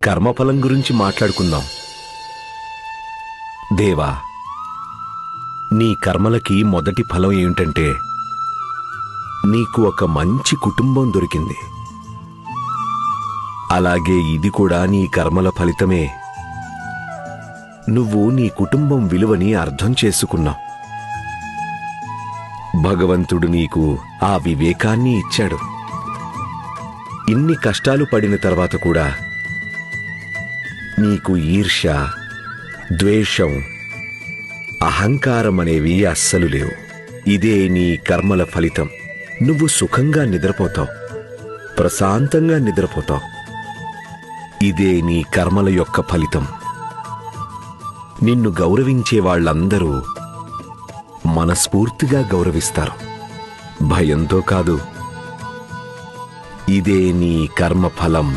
కర్మఫలం గురించి మాట్లాడుకుందాం. దేవా, నీ కర్మలకి మొదటి ఫలం ఏమిటంటే నీకు ఒక మంచి కుటుంబం దొరికింది. అలాగే ఇది కూడా నీ కర్మల ఫలితమే. నువ్వు నీ కుటుంబం విలువని అర్థం చేసుకున్నావు. భగవంతుడు నీకు ఆ వివేకాన్ని ఇచ్చాడు. ఇన్ని కష్టాలు పడిన తర్వాత కూడా నీకు ఈర్ష్య, ద్వేషం, అహంకారం అనేవి అస్సలు లేవు. ఇదే నీ కర్మల ఫలితం. నువ్వు సుఖంగా నిద్రపోతావు, ప్రశాంతంగా నిద్రపోతావు. ఇదే నీ కర్మల యొక్క ఫలితం. నిన్ను గౌరవించే వాళ్ళందరూ మనస్ఫూర్తిగా గౌరవిస్తారు, భయంతో కాదు. ఇదే నీ కర్మ ఫలం.